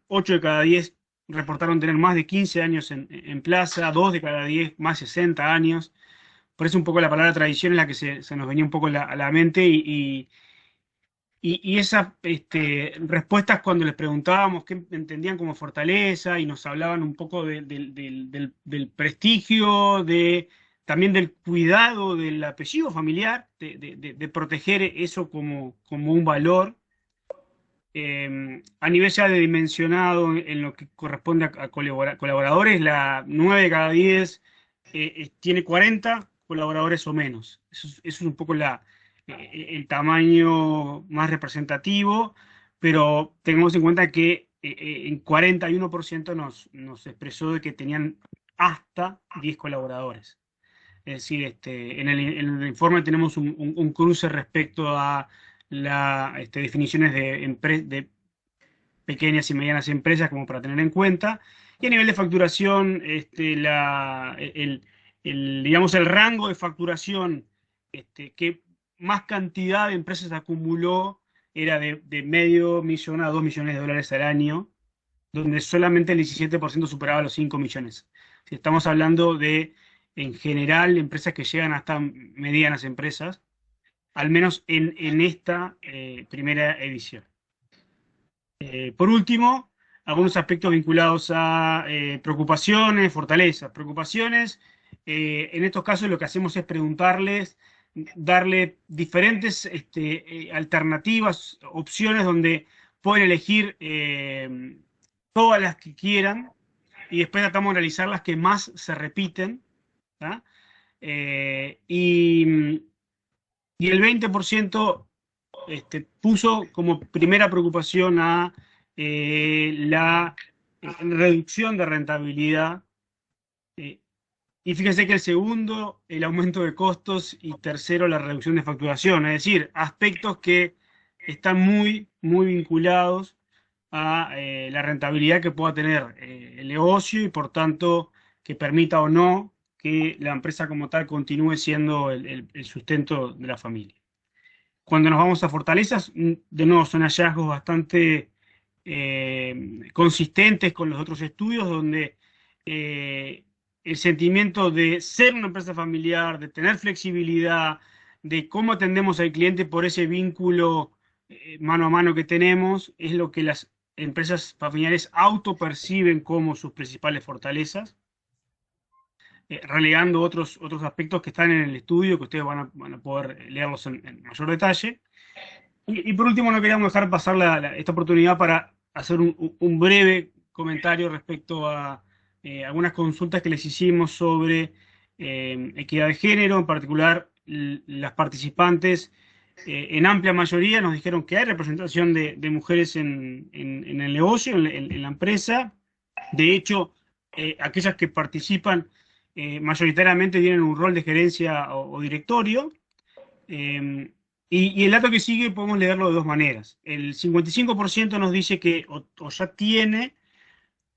8 de cada 10 reportaron tener más de 15 años en plaza, 2 de cada 10 más 60 años. Por eso un poco la palabra tradición es la que se nos venía un poco a la mente, y esas respuestas cuando les preguntábamos qué entendían como fortaleza y nos hablaban un poco del prestigio, también del cuidado del apellido familiar, de proteger eso como un valor. A nivel ya de dimensionado en lo que corresponde a colaboradores, la 9 de cada 10 tiene 40 colaboradores o menos. Eso es un poco el tamaño más representativo, pero tengamos en cuenta que en 41% nos expresó de que tenían hasta 10 colaboradores. Es decir, en el informe tenemos un cruce respecto a las definiciones de pequeñas y medianas empresas como para tener en cuenta. Y a nivel de facturación, digamos, el rango de facturación que más cantidad de empresas acumuló era de medio millón a 2 millones de dólares al año, donde solamente el 17% superaba los 5 millones. Si estamos hablando de, en general, empresas que llegan hasta medianas empresas, al menos en esta primera edición. Por último, algunos aspectos vinculados a preocupaciones, fortalezas. Preocupaciones, en estos casos lo que hacemos es preguntarles, darle diferentes alternativas, opciones donde pueden elegir todas las que quieran y después tratamos de analizar las que más se repiten. ¿Tá? Y el 20% puso como primera preocupación a la reducción de rentabilidad. Y fíjense que el segundo, el aumento de costos, y tercero, la reducción de facturación. Es decir, aspectos que están muy, muy vinculados a la rentabilidad que pueda tener el negocio y por tanto que permita o no que la empresa como tal continúe siendo el sustento de la familia. Cuando nos vamos a fortalezas, de nuevo son hallazgos bastante consistentes con los otros estudios, donde el sentimiento de ser una empresa familiar, de tener flexibilidad, de cómo atendemos al cliente por ese vínculo mano a mano que tenemos, es lo que las empresas familiares autoperciben como sus principales fortalezas, relegando otros aspectos que están en el estudio, que ustedes van a poder leerlos en mayor detalle. Y por último, no queríamos dejar pasar esta oportunidad para hacer un breve comentario respecto a algunas consultas que les hicimos sobre equidad de género. En particular, las participantes, en amplia mayoría, nos dijeron que hay representación de mujeres en el negocio, en la empresa. De hecho, aquellas que participan mayoritariamente tienen un rol de gerencia o directorio. Y el dato que sigue podemos leerlo de dos maneras. El 55% nos dice que o ya tiene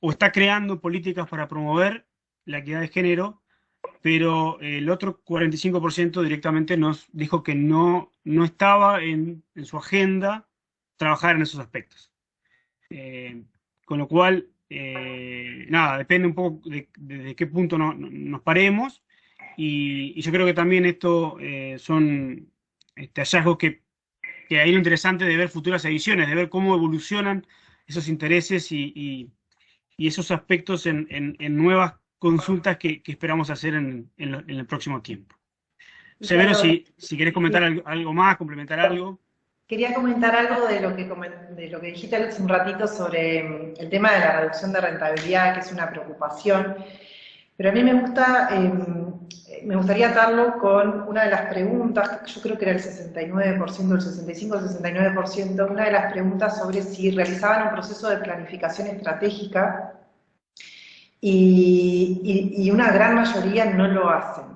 o está creando políticas para promover la equidad de género, pero el otro 45% directamente nos dijo que no estaba en su agenda trabajar en esos aspectos. Con lo cual, nada, depende un poco de qué punto nos paremos, y yo creo que también esto son hallazgos que hay lo interesante de ver futuras ediciones, de ver cómo evolucionan esos intereses y esos aspectos en nuevas consultas que esperamos hacer en el próximo tiempo. Severo, si querés comentar algo más, complementar algo. Quería comentar algo de lo que dijiste hace un ratito sobre el tema de la reducción de rentabilidad, que es una preocupación, pero a mí me gustaría atarlo con una de las preguntas, yo creo que era el 69%, el 65-69%, una de las preguntas sobre si realizaban un proceso de planificación estratégica, y una gran mayoría no lo hacen.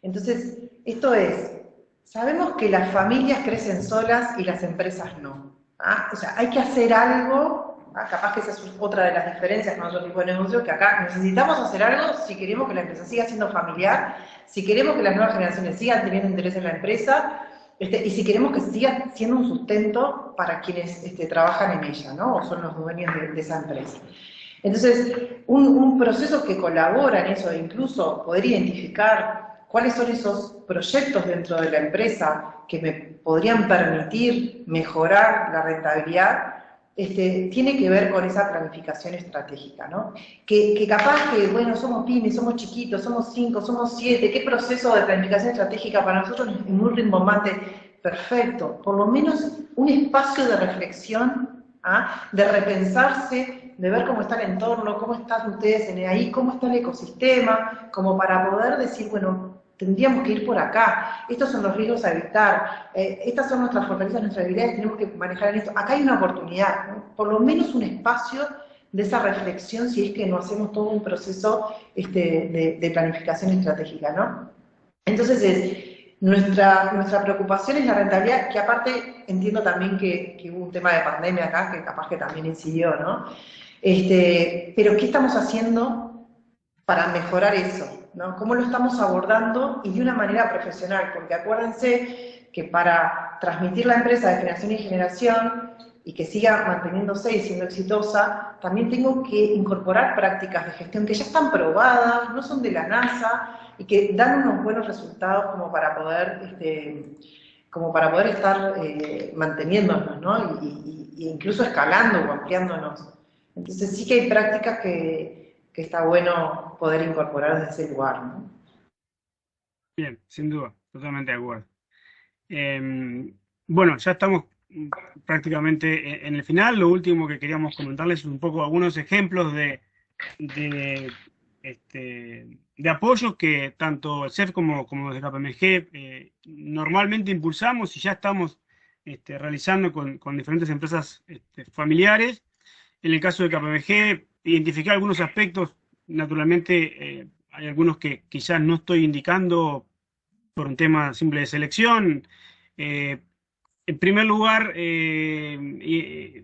Entonces, esto es, sabemos que las familias crecen solas y las empresas no. ¿Ah? O sea, hay que hacer algo, ¿ah? Capaz que esa es otra de las diferencias con otro tipo de negocios, que acá necesitamos hacer algo si queremos que la empresa siga siendo familiar, si queremos que las nuevas generaciones sigan teniendo interés en la empresa, y si queremos que siga siendo un sustento para quienes trabajan en ella, ¿no? O son los dueños de esa empresa. Entonces, un proceso que colabora en eso, e incluso poder identificar cuáles son esos proyectos dentro de la empresa que me podrían permitir mejorar la rentabilidad, tiene que ver con esa planificación estratégica, ¿no? Que capaz que, bueno, somos pymes, somos chiquitos, somos 5, somos 7, ¿qué proceso de planificación estratégica para nosotros es muy rimbombante? Perfecto, por lo menos un espacio de reflexión, ¿ah? De repensarse, de ver cómo está el entorno, cómo están ustedes ahí, cómo está el ecosistema, como para poder decir, bueno, tendríamos que ir por acá, estos son los riesgos a evitar, estas son nuestras fortalezas, nuestras habilidades, tenemos que manejar en esto. Acá hay una oportunidad, ¿no? Por lo menos un espacio de esa reflexión si es que no hacemos todo un proceso de planificación estratégica, ¿no? Entonces, nuestra preocupación es la rentabilidad, que aparte entiendo también que hubo un tema de pandemia acá, que capaz que también incidió, ¿no? Pero ¿qué estamos haciendo para mejorar eso? ¿No? ¿Cómo lo estamos abordando? Y de una manera profesional, porque acuérdense que para transmitir la empresa de generación en generación y que siga manteniéndose y siendo exitosa, también tengo que incorporar prácticas de gestión que ya están probadas, no son de la NASA, y que dan unos buenos resultados como para poder estar manteniéndonos, ¿no? Y incluso escalando o ampliándonos. Entonces sí que hay prácticas que está bueno poder incorporar desde ese lugar, ¿no? Bien, sin duda, totalmente de acuerdo. Bueno, ya estamos prácticamente en el final. Lo último que queríamos comentarles es un poco algunos ejemplos de, de apoyos que tanto el CEF como desde KPMG normalmente impulsamos y ya estamos realizando con diferentes empresas familiares. En el caso de KPMG, identificar algunos aspectos, naturalmente hay algunos que quizás no estoy indicando por un tema simple de selección. Eh, en primer lugar, les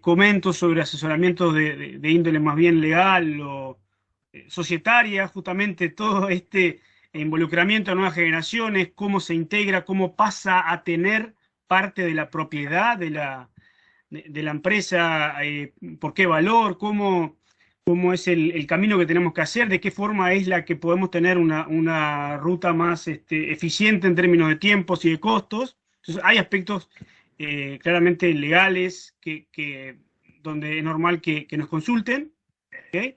comento sobre asesoramientos de índole más bien legal o societaria, justamente todo este involucramiento de nuevas generaciones, cómo se integra, cómo pasa a tener parte de la propiedad de la empresa, por qué valor, cómo es el camino que tenemos que hacer, de qué forma es la que podemos tener una ruta más eficiente en términos de tiempos y de costos. Entonces, hay aspectos claramente legales donde es normal que nos consulten. ¿Ok?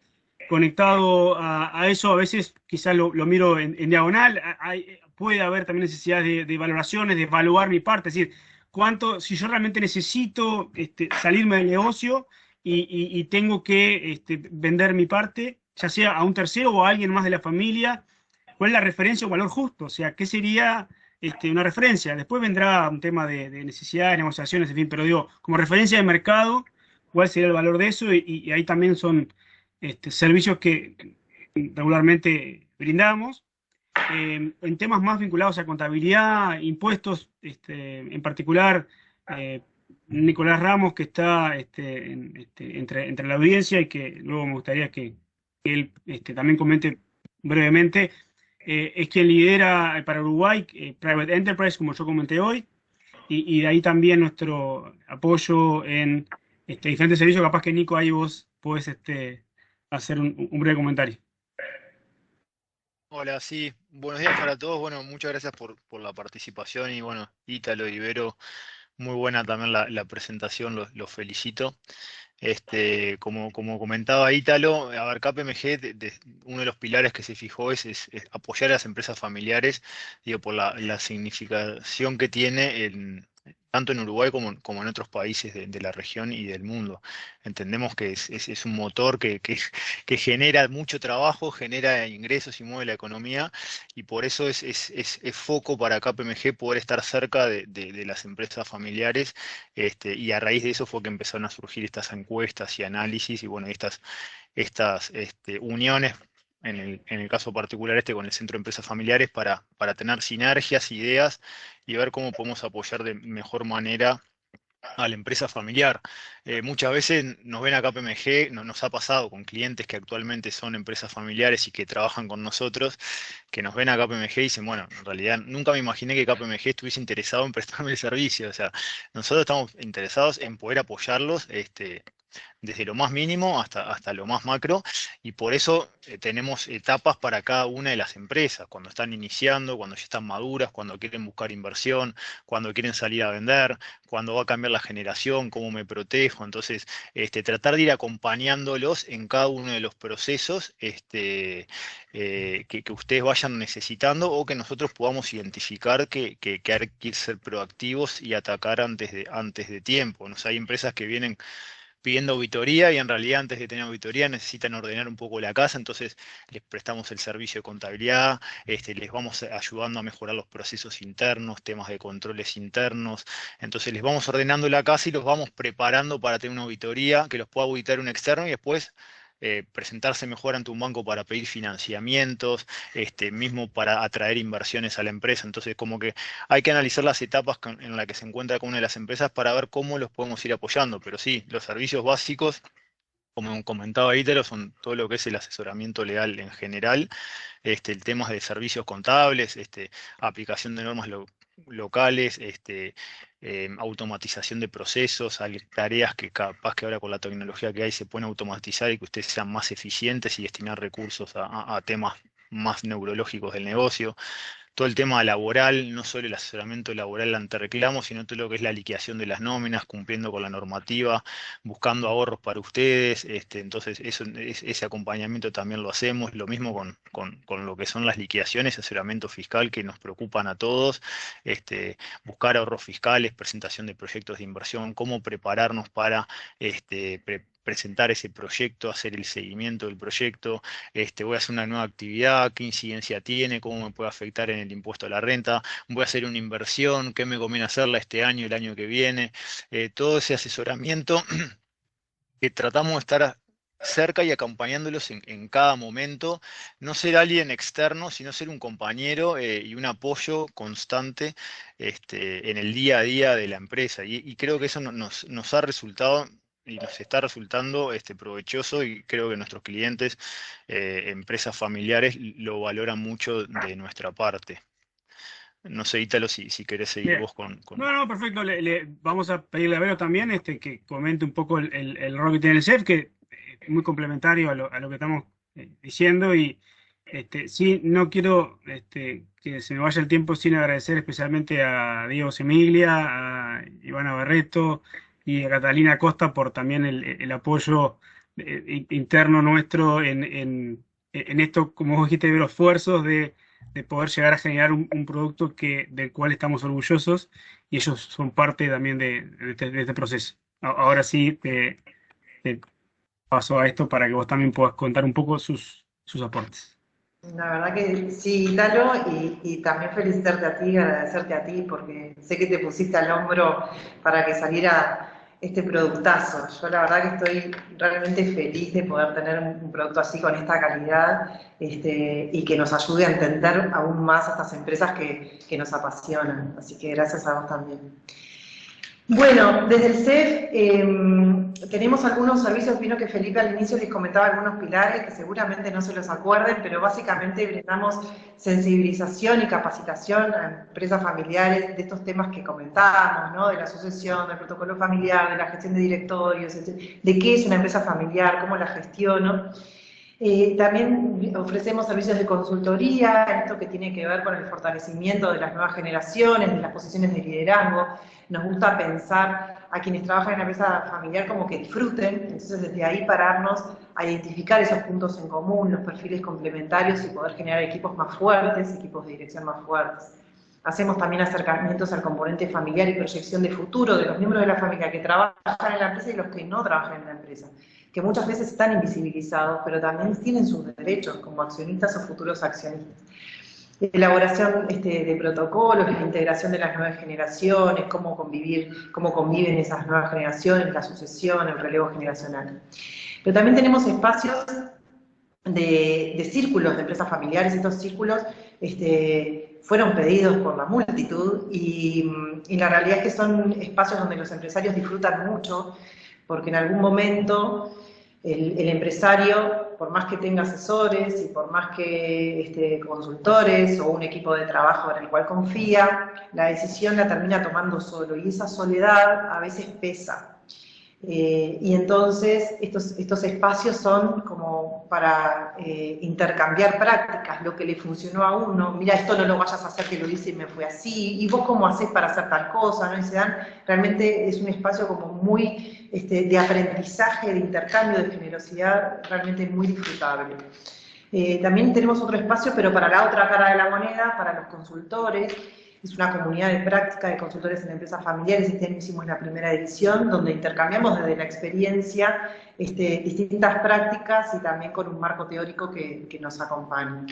Conectado a eso, a veces quizás lo miro en diagonal, puede haber también necesidades de valoraciones, de evaluar mi parte, es decir, si yo realmente necesito salirme del negocio y tengo que vender mi parte, ya sea a un tercero o a alguien más de la familia, ¿cuál es la referencia o valor justo? O sea, ¿qué sería una referencia? Después vendrá un tema de necesidades, negociaciones, en fin, pero digo, como referencia de mercado, ¿cuál sería el valor de eso? Y ahí también son servicios que regularmente brindamos. En temas más vinculados a contabilidad, impuestos, en particular, Nicolás Ramos, que está entre la audiencia y que luego me gustaría que él también comente brevemente, es quien lidera para Uruguay Private Enterprise, como yo comenté hoy, y de ahí también nuestro apoyo en diferentes servicios. Capaz que Nico, ahí vos podés hacer un breve comentario. Hola, sí, buenos días para todos. Bueno, muchas gracias por la participación y bueno, Ítalo, Ibero, muy buena también la presentación, los felicito. Como comentaba Ítalo, a ver, KPMG, uno de los pilares que se fijó es apoyar a las empresas familiares, digo, por la significación que tiene tanto en Uruguay como en otros países de la región y del mundo. Entendemos que es un motor que genera mucho trabajo, genera ingresos y mueve la economía, y por eso es foco para KPMG poder estar cerca de las empresas familiares, y a raíz de eso fue que empezaron a surgir estas encuestas y análisis y bueno, estas uniones, en el caso particular con el Centro de Empresas Familiares, para tener sinergias, ideas y ver cómo podemos apoyar de mejor manera a la empresa familiar. Muchas veces nos ven a KPMG, nos ha pasado con clientes que actualmente son empresas familiares y que trabajan con nosotros, que nos ven a KPMG y dicen, bueno, en realidad nunca me imaginé que KPMG estuviese interesado en prestarme el servicio. O sea, nosotros estamos interesados en poder apoyarlos, desde lo más mínimo hasta lo más macro, y por eso tenemos etapas para cada una de las empresas, cuando están iniciando, cuando ya están maduras, cuando quieren buscar inversión, cuando quieren salir a vender, cuando va a cambiar la generación, cómo me protejo. Entonces, tratar de ir acompañándolos en cada uno de los procesos, que ustedes vayan necesitando o que nosotros podamos identificar que hay que ser proactivos y atacar antes de tiempo. ¿No? O sea, hay empresas que vienen pidiendo auditoría y en realidad antes de tener auditoría necesitan ordenar un poco la casa, entonces les prestamos el servicio de contabilidad, les vamos ayudando a mejorar los procesos internos, temas de controles internos, entonces les vamos ordenando la casa y los vamos preparando para tener una auditoría que los pueda auditar un externo y después presentarse mejor ante un banco para pedir financiamientos, mismo para atraer inversiones a la empresa. Entonces, como que hay que analizar las etapas en las que se encuentra cada una de las empresas para ver cómo los podemos ir apoyando. Pero sí, los servicios básicos, como comentaba Ítalo, son todo lo que es el asesoramiento legal en general, el tema de servicios contables, aplicación de normas locales, automatización de procesos, hay tareas que capaz que ahora con la tecnología que hay se pueden automatizar y que ustedes sean más eficientes y destinar recursos a temas más neurológicos del negocio. Todo el tema laboral, no solo el asesoramiento laboral ante reclamos, sino todo lo que es la liquidación de las nóminas, cumpliendo con la normativa, buscando ahorros para ustedes. Entonces, ese acompañamiento también lo hacemos. Lo mismo con lo que son las liquidaciones, asesoramiento fiscal, que nos preocupan a todos. Buscar ahorros fiscales, presentación de proyectos de inversión, cómo prepararnos para presentar ese proyecto, hacer el seguimiento del proyecto, voy a hacer una nueva actividad, qué incidencia tiene, cómo me puede afectar en el impuesto a la renta, voy a hacer una inversión, qué me conviene hacerla este año, el año que viene, todo ese asesoramiento que tratamos de estar cerca y acompañándolos en cada momento, no ser alguien externo, sino ser un compañero y un apoyo constante en el día a día de la empresa. Y creo que eso nos ha resultado y nos está resultando provechoso y creo que nuestros clientes, empresas familiares, lo valoran mucho de nuestra parte. No sé, Ítalo, si querés seguir Bien. vos con... No, perfecto. Vamos a pedirle a Vero también que comente un poco el rol que tiene el chef, que es muy complementario a lo que estamos diciendo. Y sí, no quiero que se me vaya el tiempo sin agradecer especialmente a Diego Semiglia, a Ivana Barreto y a Catalina Costa por también el apoyo interno nuestro en esto, como vos dijiste, de los esfuerzos de poder llegar a generar un producto del cual estamos orgullosos y ellos son parte también de este proceso. Ahora sí te paso a esto para que vos también puedas contar un poco sus aportes. La verdad que sí, Italo, y también felicitarte a ti, agradecerte a ti, porque sé que te pusiste al hombro para que saliera este productazo. Yo la verdad que estoy realmente feliz de poder tener un producto así con esta calidad y que nos ayude a entender aún más a estas empresas que nos apasionan. Así que gracias a vos también. Bueno, desde el CEF tenemos algunos servicios, vino que Felipe al inicio les comentaba algunos pilares que seguramente no se los acuerden, pero básicamente brindamos sensibilización y capacitación a empresas familiares de estos temas que comentábamos, ¿no? De la sucesión, del protocolo familiar, de la gestión de directorios, de qué es una empresa familiar, cómo la gestiono. También ofrecemos servicios de consultoría, esto que tiene que ver con el fortalecimiento de las nuevas generaciones, de las posiciones de liderazgo. Nos gusta pensar a quienes trabajan en la empresa familiar como que disfruten, entonces desde ahí pararnos a identificar esos puntos en común, los perfiles complementarios y poder generar equipos más fuertes, equipos de dirección más fuertes. Hacemos también acercamientos al componente familiar y proyección de futuro de los miembros de la familia que trabajan en la empresa y los que no trabajan en la empresa, que muchas veces están invisibilizados, pero también tienen sus derechos como accionistas o futuros accionistas. Elaboración de protocolos, la integración de las nuevas generaciones, cómo conviven esas nuevas generaciones, la sucesión, el relevo generacional. Pero también tenemos espacios de círculos de empresas familiares. Estos círculos fueron pedidos por la multitud y la realidad es que son espacios donde los empresarios disfrutan mucho, porque en algún momento el empresario, por más que tenga asesores y por más que consultores o un equipo de trabajo en el cual confía, la decisión la termina tomando solo y esa soledad a veces pesa. Y entonces estos espacios son como para intercambiar prácticas, lo que le funcionó a uno, mira, esto no lo vayas a hacer que lo hice y me fue así, y vos cómo haces para hacer tal cosa, ¿no? Y se dan, realmente es un espacio como muy de aprendizaje, de intercambio, de generosidad, realmente muy disfrutable. También tenemos otro espacio, pero para la otra cara de la moneda, para los consultores, es una comunidad de práctica de consultores en empresas familiares. Este año hicimos la primera edición, donde intercambiamos desde la experiencia distintas prácticas y también con un marco teórico que nos acompaña.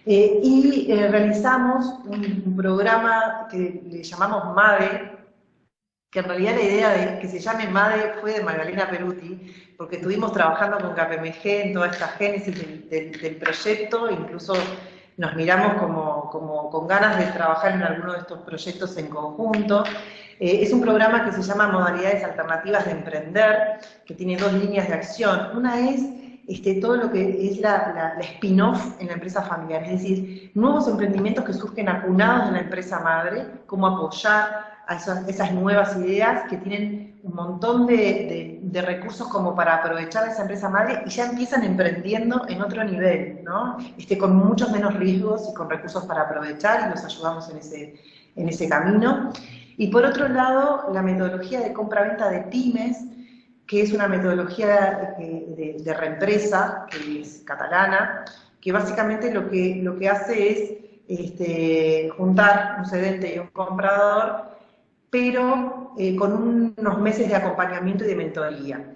Realizamos un programa que le llamamos MADE, que en realidad la idea de que se llame MADE fue de Magdalena Peruti, porque estuvimos trabajando con KPMG en toda esta génesis del proyecto, incluso nos miramos como con ganas de trabajar en alguno de estos proyectos en conjunto. Es un programa que se llama Modalidades Alternativas de Emprender, que tiene dos líneas de acción. Una es todo lo que es la spin-off en la empresa familiar, es decir, nuevos emprendimientos que surgen acunados en la empresa madre, cómo apoyar a esas nuevas ideas que tienen un montón de recursos como para aprovechar esa empresa madre y ya empiezan emprendiendo en otro nivel, ¿no? Con muchos menos riesgos y con recursos para aprovechar, y los ayudamos en ese camino. Y por otro lado, la metodología de compra-venta de pymes, que es una metodología de reempresa, que es catalana, que básicamente lo que hace es juntar un cedente y un comprador, pero con unos meses de acompañamiento y de mentoría.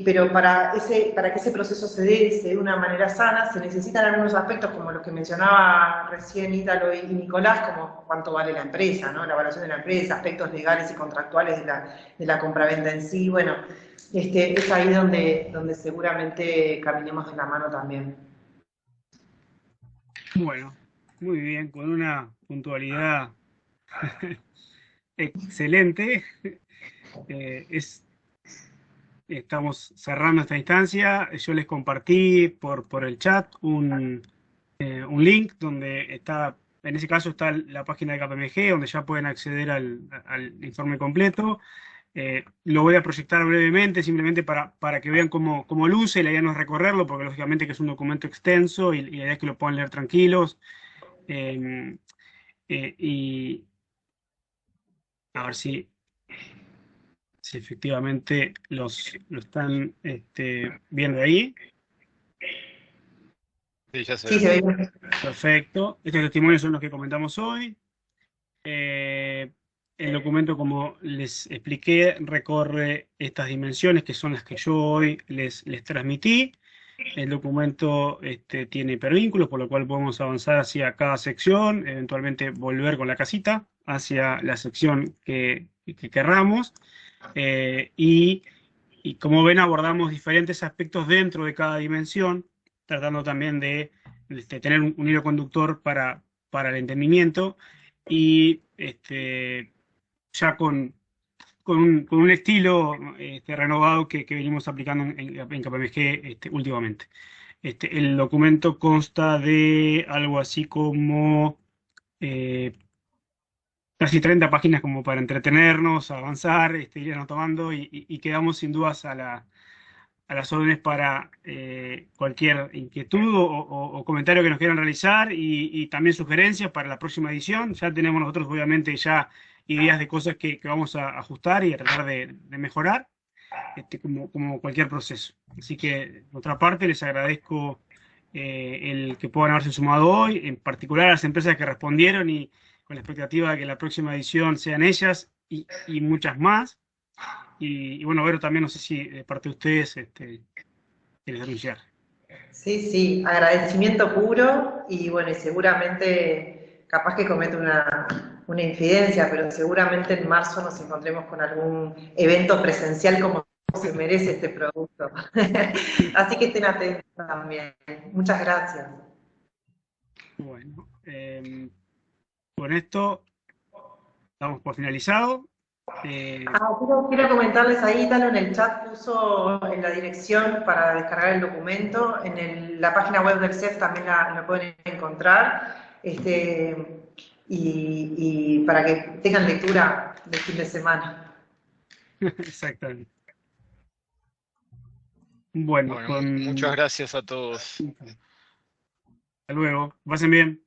Pero para que ese proceso se dé de una manera sana, se necesitan algunos aspectos, como los que mencionaba recién Ítalo y Nicolás, como cuánto vale la empresa, ¿no? La evaluación de la empresa, aspectos legales y contractuales de la compraventa en sí. Bueno, es ahí donde seguramente caminemos de la mano también. Bueno, muy bien, con una puntualidad excelente. Estamos cerrando esta instancia. Yo les compartí por el chat un link donde está, en ese caso está la página de KPMG, donde ya pueden acceder al informe completo. Lo voy a proyectar brevemente, simplemente para que vean cómo luce. La idea no es recorrerlo, porque lógicamente que es un documento extenso y la idea es que lo puedan leer tranquilos. Y a ver si efectivamente lo están viendo ahí. Sí, ya se Sí, ve. se ve. Perfecto. Estos testimonios son los que comentamos hoy. El documento, como les expliqué, recorre estas dimensiones que son las que yo hoy les transmití. El documento tiene hipervínculos, por lo cual podemos avanzar hacia cada sección, eventualmente volver con la casita hacia la sección que querramos. Y como ven, abordamos diferentes aspectos dentro de cada dimensión, tratando también de tener un hilo conductor para el entendimiento y ya con un estilo renovado que venimos aplicando en KPMG últimamente. El documento consta de algo así como casi 30 páginas como para entretenernos, avanzar, irnos tomando y quedamos sin dudas a las órdenes para cualquier inquietud o comentario que nos quieran realizar y también sugerencias para la próxima edición. Ya tenemos nosotros obviamente ya ideas de cosas que vamos a ajustar y a tratar de mejorar, como cualquier proceso. Así que de nuestra parte les agradezco el que puedan haberse sumado hoy, en particular a las empresas que respondieron y con la expectativa de que la próxima edición sean ellas y muchas más. Y bueno, Vero, también no sé si de parte de ustedes quieres anunciar. Sí, agradecimiento puro y bueno, y seguramente, capaz que comete una infidencia, pero seguramente en marzo nos encontremos con algún evento presencial como se merece este producto. Así que estén atentos también. Muchas gracias. Bueno, con esto damos por finalizado. Quiero comentarles ahí, Ítalo en el chat puso en la dirección para descargar el documento, la página web del CEF también la pueden encontrar, y para que tengan lectura de fin de semana. Exactamente. Bueno, Muchas gracias a todos. Hasta luego. Pasen bien.